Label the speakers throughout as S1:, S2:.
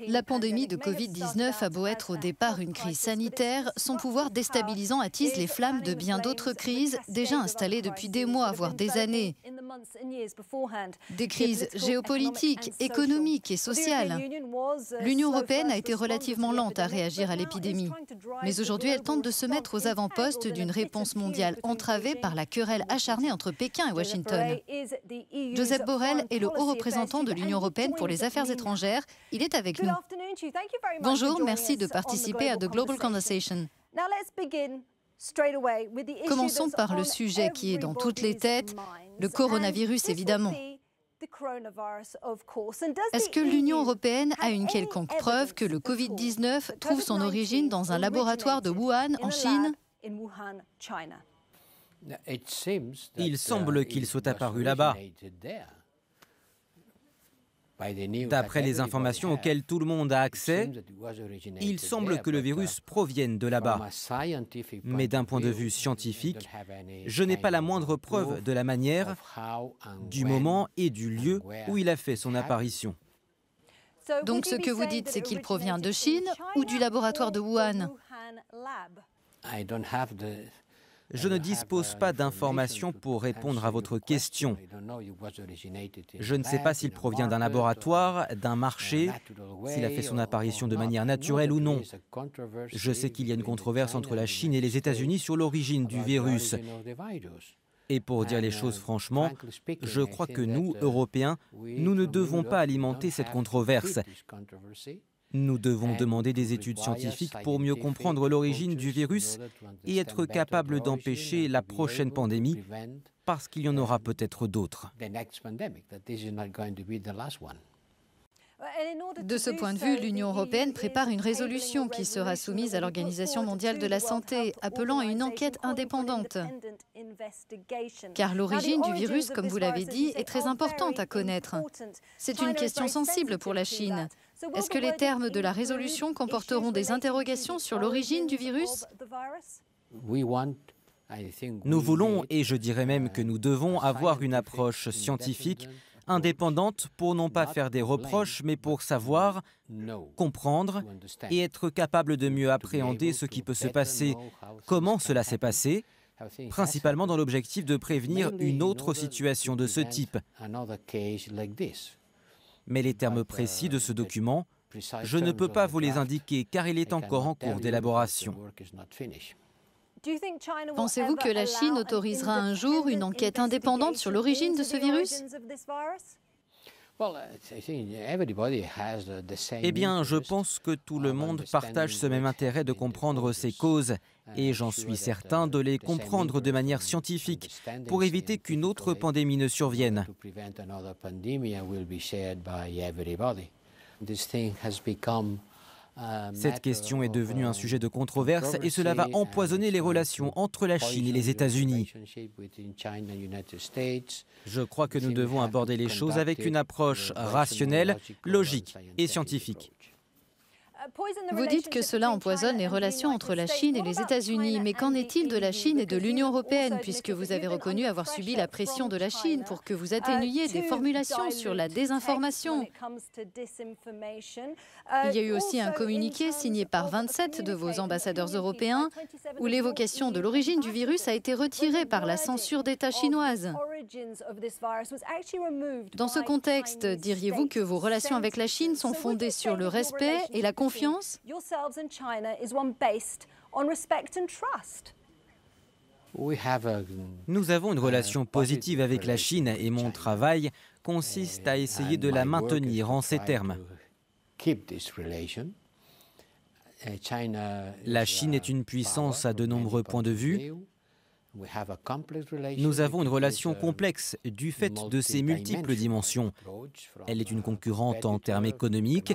S1: La pandémie de Covid-19 a beau être au départ une crise sanitaire, son pouvoir déstabilisant attise les flammes de bien d'autres crises déjà installées depuis des mois, voire des années. Des crises géopolitiques, économiques et sociales. L'Union européenne a été relativement lente à réagir à l'épidémie. Mais aujourd'hui, elle tente de se mettre aux avant-postes d'une réponse mondiale entravée par la querelle acharnée entre Pékin et Washington. Josep Borrell est le haut représentant de l'Union européenne pour les affaires étrangères. Il est avec nous. Bonjour, merci de participer à The Global Conversation. Commençons par le sujet qui est dans toutes les têtes, le coronavirus évidemment. Est-ce que l'Union européenne a une quelconque preuve que le Covid-19 trouve son origine dans un laboratoire de Wuhan, en Chine ?
S2: Il semble qu'il soit apparu là-bas. D'après les informations auxquelles tout le monde a accès, il semble que le virus provienne de là-bas. Mais d'un point de vue scientifique, je n'ai pas la moindre preuve de la manière, du moment et du lieu où il a fait son apparition.
S1: Donc ce que vous dites, c'est qu'il provient de Chine ou du laboratoire de Wuhan ?
S2: Je ne dispose pas d'informations pour répondre à votre question. Je ne sais pas s'il provient d'un laboratoire, d'un marché, s'il a fait son apparition de manière naturelle ou non. Je sais qu'il y a une controverse entre la Chine et les États-Unis sur l'origine du virus. Et pour dire les choses franchement, je crois que nous, Européens, nous ne devons pas alimenter cette controverse. Nous devons demander des études scientifiques pour mieux comprendre l'origine du virus et être capables d'empêcher la prochaine pandémie, parce qu'il y en aura peut-être d'autres.
S1: De ce point de vue, l'Union européenne prépare une résolution qui sera soumise à l'Organisation mondiale de la santé, appelant à une enquête indépendante. Car l'origine du virus, comme vous l'avez dit, est très importante à connaître. C'est une question sensible pour la Chine. Est-ce que les termes de la résolution comporteront des interrogations sur l'origine du virus ?
S2: Nous voulons, et je dirais même que nous devons, avoir une approche scientifique indépendante pour non pas faire des reproches, mais pour savoir, comprendre et être capable de mieux appréhender ce qui peut se passer, comment cela s'est passé, principalement dans l'objectif de prévenir une autre situation de ce type. Mais les termes précis de ce document, je ne peux pas vous les indiquer car il est encore en cours d'élaboration.
S1: Pensez-vous que la Chine autorisera un jour une enquête indépendante sur l'origine de ce virus ?
S2: Eh bien, je pense que tout le monde partage ce même intérêt de comprendre ces causes, et j'en suis certain de les comprendre de manière scientifique pour éviter qu'une autre pandémie ne survienne. Cette question est devenue un sujet de controverse et cela va empoisonner les relations entre la Chine et les États-Unis. Je crois que nous devons aborder les choses avec une approche rationnelle, logique et scientifique.
S1: Vous dites que cela empoisonne les relations entre la Chine et les États-Unis, mais qu'en est-il de la Chine et de l'Union européenne, puisque vous avez reconnu avoir subi la pression de la Chine pour que vous atténuiez des formulations sur la désinformation ? Il y a eu aussi un communiqué signé par 27 de vos ambassadeurs européens, où l'évocation de l'origine du virus a été retirée par la censure d'État chinoise. Dans ce contexte, diriez-vous que vos relations avec la Chine sont fondées sur le respect et la confiance ?
S2: Nous avons une relation positive avec la Chine et mon travail consiste à essayer de la maintenir en ces termes. La Chine est une puissance à de nombreux points de vue. Nous avons une relation complexe du fait de ses multiples dimensions. Elle est une concurrente en termes économiques.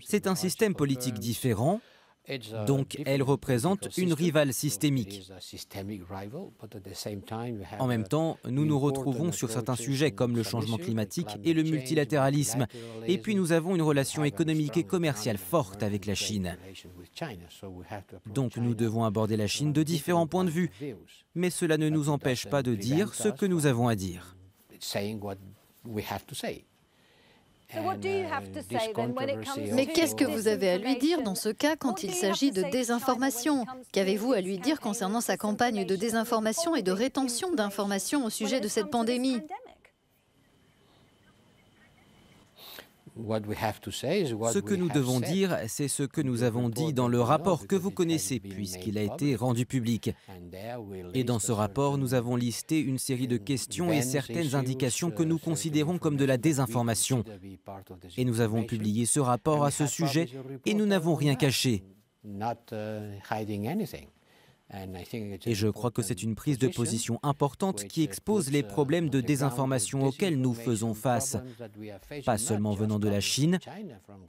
S2: C'est un système politique différent. Donc, elle représente une rivale systémique. En même temps, nous nous retrouvons sur certains sujets comme le changement climatique et le multilatéralisme. Et puis, nous avons une relation économique et commerciale forte avec la Chine. Donc, nous devons aborder la Chine de différents points de vue. Mais cela ne nous empêche pas de dire ce que nous avons à dire.
S1: Mais qu'est-ce que vous avez à lui dire dans ce cas quand il s'agit de désinformation? Qu'avez-vous à lui dire concernant sa campagne de désinformation et de rétention d'informations au sujet de cette pandémie?
S2: Ce que nous devons dire, c'est ce que nous avons dit dans le rapport que vous connaissez, puisqu'il a été rendu public. Et dans ce rapport, nous avons listé une série de questions et certaines indications que nous considérons comme de la désinformation. Et nous avons publié ce rapport à ce sujet et nous n'avons rien caché. Et je crois que c'est une prise de position importante qui expose les problèmes de désinformation auxquels nous faisons face, pas seulement venant de la Chine,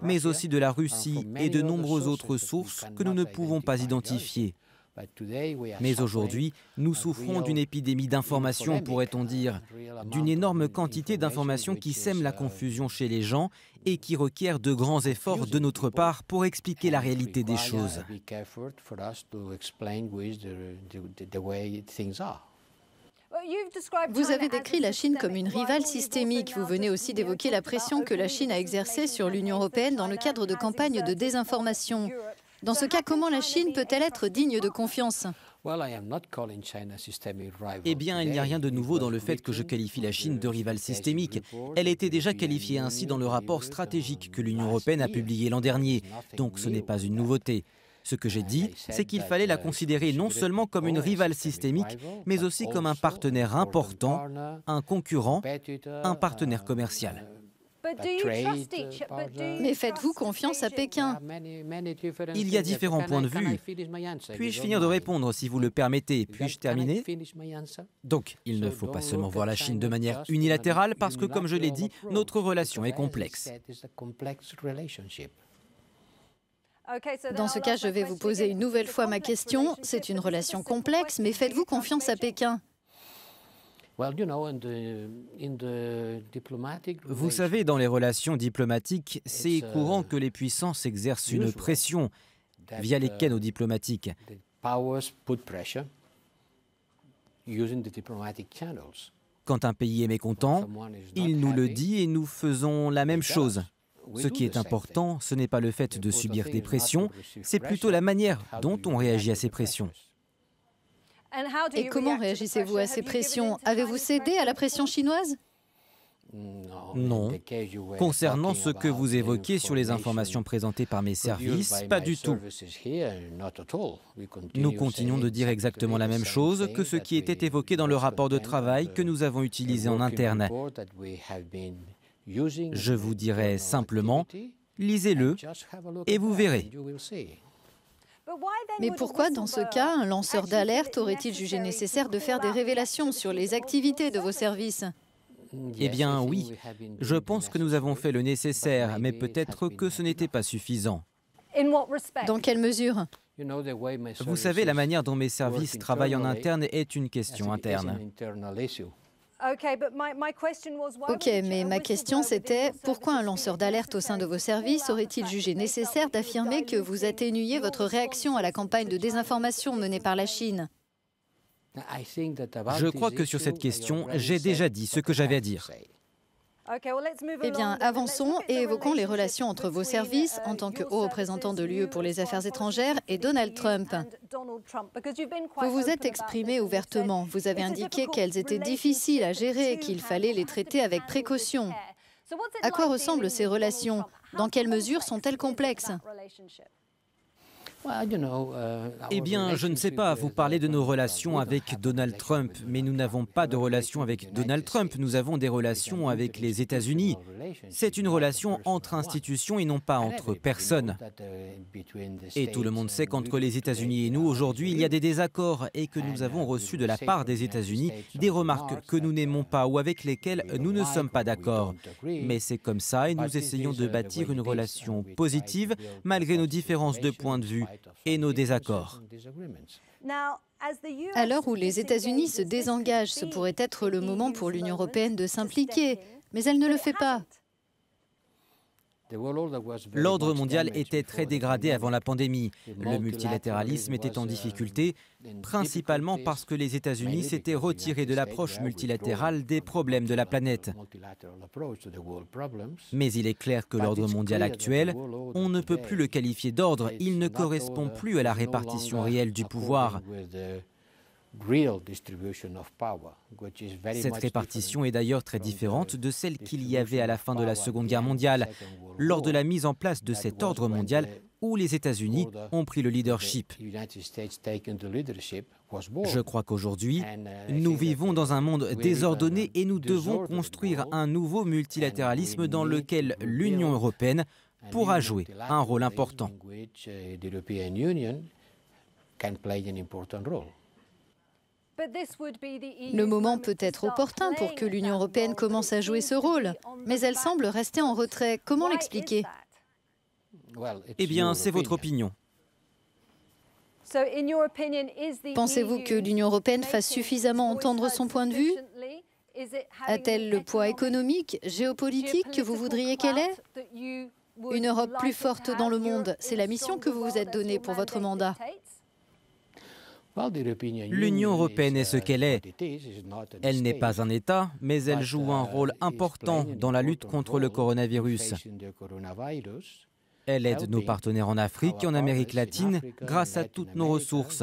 S2: mais aussi de la Russie et de nombreuses autres sources que nous ne pouvons pas identifier. Mais aujourd'hui, nous souffrons d'une épidémie d'information, pourrait-on dire, d'une énorme quantité d'informations qui sèment la confusion chez les gens et qui requiert de grands efforts de notre part pour expliquer la réalité des choses.
S1: Vous avez décrit la Chine comme une rivale systémique. Vous venez aussi d'évoquer la pression que la Chine a exercée sur l'Union européenne dans le cadre de campagnes de désinformation. Dans ce cas, comment la Chine peut-elle être digne de confiance?
S2: Eh bien, il n'y a rien de nouveau dans le fait que je qualifie la Chine de rivale systémique. Elle était déjà qualifiée ainsi dans le rapport stratégique que l'Union européenne a publié l'an dernier, donc ce n'est pas une nouveauté. Ce que j'ai dit, c'est qu'il fallait la considérer non seulement comme une rivale systémique, mais aussi comme un partenaire important, un concurrent, un partenaire commercial.
S1: Mais faites-vous confiance à Pékin?
S2: Il y a différents points de vue. Puis-je finir de répondre, si vous le permettez? Puis-je terminer? Donc, il ne faut pas seulement voir la Chine de manière unilatérale, parce que, comme je l'ai dit, notre relation est complexe.
S1: Dans ce cas, je vais vous poser une nouvelle fois ma question. C'est une relation complexe, mais faites-vous confiance à Pékin?
S2: Vous savez, dans les relations diplomatiques, c'est courant que les puissances exercent une pression via les canaux diplomatiques. Quand un pays est mécontent, il nous le dit et nous faisons la même chose. Ce qui est important, ce n'est pas le fait de subir des pressions, c'est plutôt la manière dont on réagit à ces pressions.
S1: Et comment réagissez-vous à ces pressions? Avez-vous cédé à la pression chinoise?
S2: Non. Concernant ce que vous évoquez sur les informations présentées par mes services, pas du tout. Nous continuons de dire exactement la même chose que ce qui était évoqué dans le rapport de travail que nous avons utilisé en interne. Je vous dirais simplement, lisez-le et vous verrez.
S1: Mais pourquoi, dans ce cas, un lanceur d'alerte aurait-il jugé nécessaire de faire des révélations sur les activités de vos services?
S2: Eh bien oui, je pense que nous avons fait le nécessaire, mais peut-être que ce n'était pas suffisant.
S1: Dans quelle mesure?
S2: Vous savez, la manière dont mes services travaillent en interne est une question interne.
S1: Ok, mais ma question c'était, pourquoi un lanceur d'alerte au sein de vos services aurait-il jugé nécessaire d'affirmer que vous atténuiez votre réaction à la campagne de désinformation menée par la Chine?
S2: Je crois que sur cette question, j'ai déjà dit ce que j'avais à dire.
S1: Eh bien, avançons et évoquons les relations entre vos services en tant que haut représentant de l'UE pour les affaires étrangères et Donald Trump. Vous vous êtes exprimé ouvertement. Vous avez indiqué qu'elles étaient difficiles à gérer et qu'il fallait les traiter avec précaution. À quoi ressemblent ces relations? Dans quelle mesure sont-elles complexes?
S2: Eh bien, je ne sais pas, vous parlez de nos relations avec Donald Trump, mais nous n'avons pas de relation avec Donald Trump, nous avons des relations avec les États-Unis. C'est une relation entre institutions et non pas entre personnes. Et tout le monde sait qu'entre les États-Unis et nous, aujourd'hui, il y a des désaccords et que nous avons reçu de la part des États-Unis des remarques que nous n'aimons pas ou avec lesquelles nous ne sommes pas d'accord. Mais c'est comme ça et nous essayons de bâtir une relation positive malgré nos différences de point de vue et nos désaccords.
S1: À l'heure où les États-Unis se désengagent, ce pourrait être le moment pour l'Union européenne de s'impliquer, mais elle ne le fait pas.
S2: L'ordre mondial était très dégradé avant la pandémie. Le multilatéralisme était en difficulté, principalement parce que les États-Unis s'étaient retirés de l'approche multilatérale des problèmes de la planète. Mais il est clair que l'ordre mondial actuel, on ne peut plus le qualifier d'ordre, il ne correspond plus à la répartition réelle du pouvoir. Cette répartition est d'ailleurs très différente de celle qu'il y avait à la fin de la Seconde Guerre mondiale, lors de la mise en place de cet ordre mondial où les États-Unis ont pris le leadership. Je crois qu'aujourd'hui, nous vivons dans un monde désordonné et nous devons construire un nouveau multilatéralisme dans lequel l'Union européenne pourra jouer un rôle important.
S1: Le moment peut être opportun pour que l'Union européenne commence à jouer ce rôle, mais elle semble rester en retrait. Comment l'expliquer?
S2: Eh bien, c'est votre opinion.
S1: Pensez-vous que l'Union européenne fasse suffisamment entendre son point de vue? A-t-elle le poids économique, géopolitique que vous voudriez qu'elle ait? Une Europe plus forte dans le monde, c'est la mission que vous vous êtes donnée pour votre mandat.
S2: L'Union européenne est ce qu'elle est. Elle n'est pas un État, mais elle joue un rôle important dans la lutte contre le coronavirus. Elle aide nos partenaires en Afrique et en Amérique latine grâce à toutes nos ressources.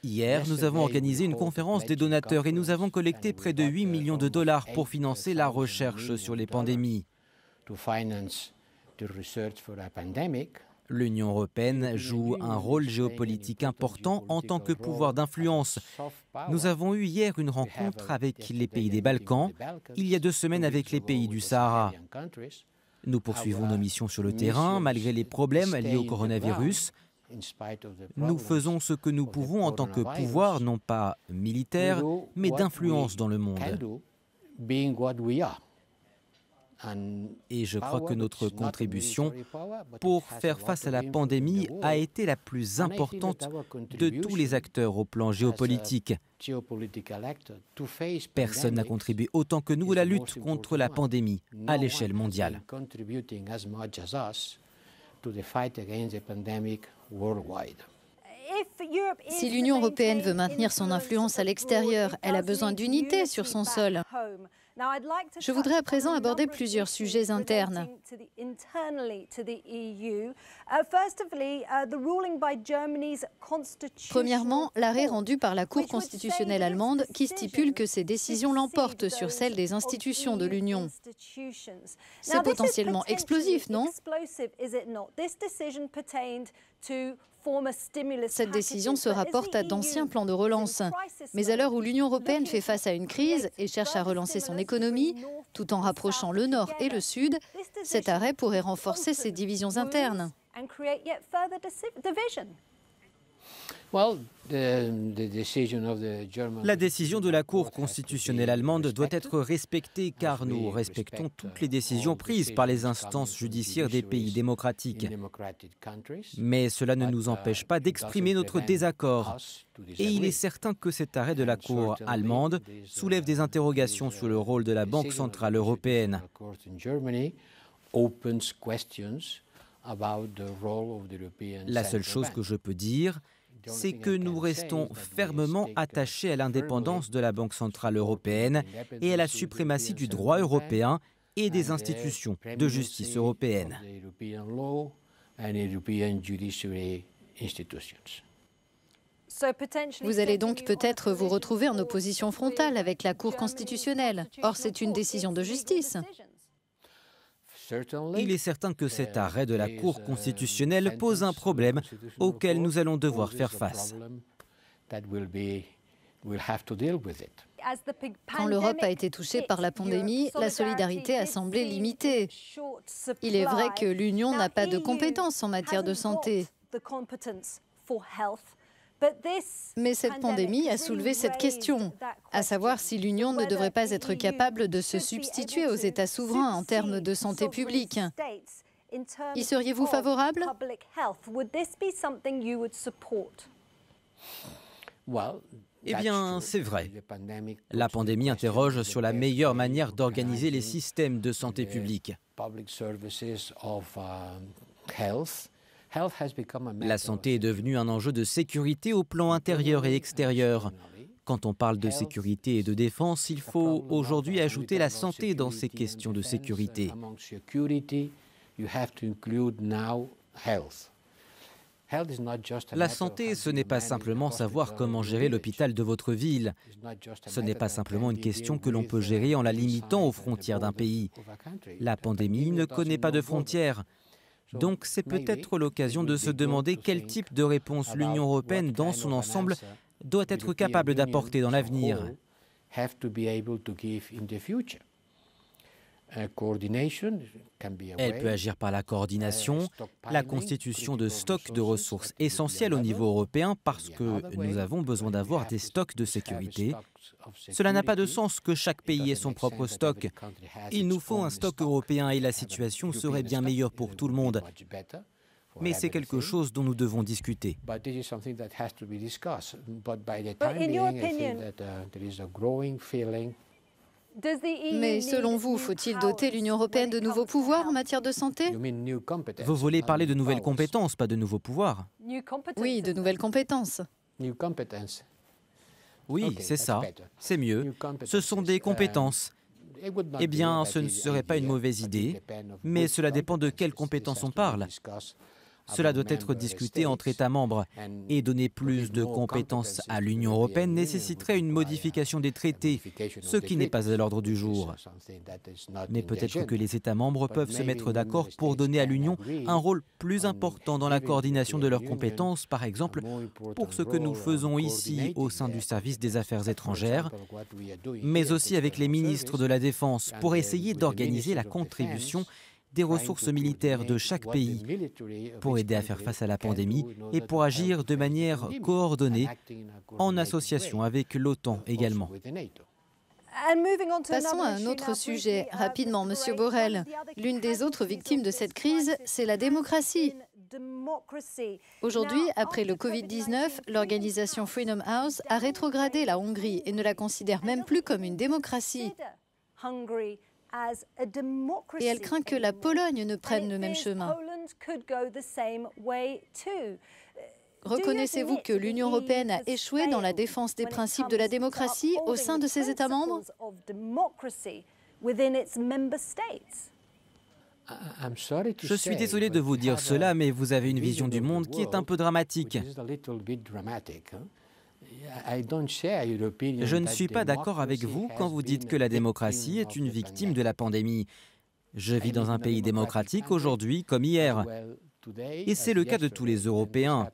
S2: Hier, nous avons organisé une conférence des donateurs et nous avons collecté près de 8 millions de dollars pour financer la recherche sur les pandémies. L'Union européenne joue un rôle géopolitique important en tant que pouvoir d'influence. Nous avons eu hier une rencontre avec les pays des Balkans, il y a 2 semaines avec les pays du Sahara. Nous poursuivons nos missions sur le terrain malgré les problèmes liés au coronavirus. Nous faisons ce que nous pouvons en tant que pouvoir, non pas militaire, mais d'influence dans le monde. Et je crois que notre contribution pour faire face à la pandémie a été la plus importante de tous les acteurs au plan géopolitique. Personne n'a contribué autant que nous à la lutte contre la pandémie à l'échelle mondiale.
S1: Si l'Union européenne veut maintenir son influence à l'extérieur, elle a besoin d'unité sur son sol. Je voudrais à présent aborder plusieurs sujets internes. Premièrement, l'arrêt rendu par la Cour constitutionnelle allemande qui stipule que ses décisions l'emportent sur celles des institutions de l'Union. C'est potentiellement explosif, non ? Cette décision se rapporte à d'anciens plans de relance. Mais à l'heure où l'Union européenne fait face à une crise et cherche à relancer son économie, tout en rapprochant le Nord et le Sud, cet arrêt pourrait renforcer ces divisions internes.
S2: La décision de la Cour constitutionnelle allemande doit être respectée car nous respectons toutes les décisions prises par les instances judiciaires des pays démocratiques. Mais cela ne nous empêche pas d'exprimer notre désaccord. Et il est certain que cet arrêt de la Cour allemande soulève des interrogations sur le rôle de la Banque centrale européenne. La seule chose que je peux dire, c'est que nous restons fermement attachés à l'indépendance de la Banque centrale européenne et à la suprématie du droit européen et des institutions de justice européennes.
S1: Vous allez donc peut-être vous retrouver en opposition frontale avec la Cour constitutionnelle. Or, c'est une décision de justice.
S2: Il est certain que cet arrêt de la Cour constitutionnelle pose un problème auquel nous allons devoir faire face.
S1: Quand l'Europe a été touchée par la pandémie, la solidarité a semblé limitée. Il est vrai que l'Union n'a pas de compétences en matière de santé. Mais cette pandémie a soulevé cette question, à savoir si l'Union ne devrait pas être capable de se substituer aux États souverains en termes de santé publique. Y seriez-vous favorable ?
S2: Eh bien, c'est vrai. La pandémie interroge sur la meilleure manière d'organiser les systèmes de santé publique. La santé est devenue un enjeu de sécurité au plan intérieur et extérieur. Quand on parle de sécurité et de défense, il faut aujourd'hui ajouter la santé dans ces questions de sécurité. La santé, ce n'est pas simplement savoir comment gérer l'hôpital de votre ville. Ce n'est pas simplement une question que l'on peut gérer en la limitant aux frontières d'un pays. La pandémie ne connaît pas de frontières. Donc c'est peut-être l'occasion de se demander quel type de réponse l'Union européenne dans son ensemble doit être capable d'apporter dans l'avenir. Elle peut agir par la coordination, la constitution de stocks de ressources essentielles au niveau européen parce que nous avons besoin d'avoir des stocks de sécurité. Cela n'a pas de sens que chaque pays ait son propre stock. Il nous faut un stock européen et la situation serait bien meilleure pour tout le monde. Mais c'est quelque chose dont nous devons discuter.
S1: Mais selon vous, faut-il doter l'Union européenne de nouveaux pouvoirs en matière de santé?
S2: Vous voulez parler de nouvelles compétences, pas de nouveaux pouvoirs?
S1: Oui, de nouvelles compétences.
S2: Oui, c'est ça. C'est mieux. Ce sont des compétences. Eh bien, ce ne serait pas une mauvaise idée, mais cela dépend de quelles compétences on parle. Cela doit être discuté entre États membres et donner plus de compétences à l'Union européenne nécessiterait une modification des traités, ce qui n'est pas à l'ordre du jour. Mais peut-être que les États membres peuvent se mettre d'accord pour donner à l'Union un rôle plus important dans la coordination de leurs compétences, par exemple pour ce que nous faisons ici au sein du service des affaires étrangères, mais aussi avec les ministres de la Défense pour essayer d'organiser la contribution des ressources militaires de chaque pays pour aider à faire face à la pandémie et pour agir de manière coordonnée en association avec l'OTAN également.
S1: Passons à un autre sujet, rapidement, Monsieur Borrell. L'une des autres victimes de cette crise, c'est la démocratie. Aujourd'hui, après le Covid-19, l'organisation Freedom House a rétrogradé la Hongrie et ne la considère même plus comme une démocratie. Et elle craint que la Pologne ne prenne le même chemin. Reconnaissez-vous que l'Union européenne a échoué dans la défense des principes de la démocratie au sein de ses États membres?
S2: Je suis désolé de vous dire cela, mais vous avez une vision du monde qui est un peu dramatique. Je ne suis pas d'accord avec vous quand vous dites que la démocratie est une victime de la pandémie. Je vis dans un pays démocratique aujourd'hui comme hier. Et c'est le cas de tous les Européens.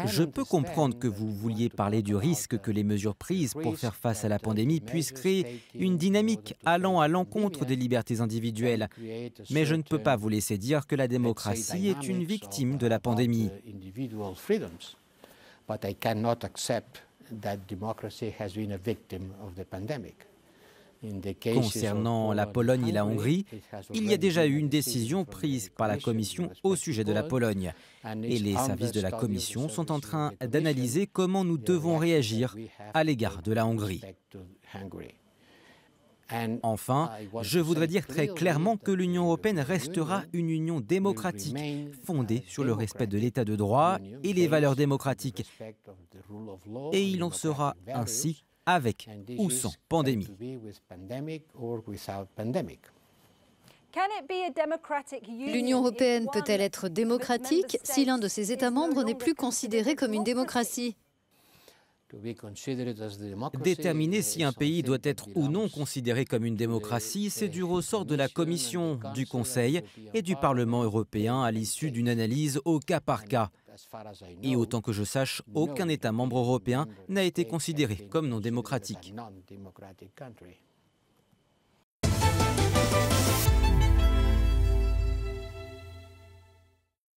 S2: Je peux comprendre que vous vouliez parler du risque que les mesures prises pour faire face à la pandémie puissent créer une dynamique allant à l'encontre des libertés individuelles. Mais je ne peux pas vous laisser dire que la démocratie est une victime de la pandémie. Concernant la Pologne et la Hongrie, il y a déjà eu une décision prise par la Commission au sujet de la Pologne. Et les services de la Commission sont en train d'analyser comment nous devons réagir à l'égard de la Hongrie. Enfin, je voudrais dire très clairement que l'Union européenne restera une union démocratique, fondée sur le respect de l'état de droit et les valeurs démocratiques. Et il en sera ainsi avec ou sans pandémie.
S1: L'Union européenne peut-elle être démocratique si l'un de ses États membres n'est plus considéré comme une démocratie?
S2: Déterminer si un pays doit être ou non considéré comme une démocratie, c'est du ressort de la Commission, du Conseil et du Parlement européen à l'issue d'une analyse au cas par cas. Et autant que je sache, aucun État membre européen n'a été considéré comme non démocratique.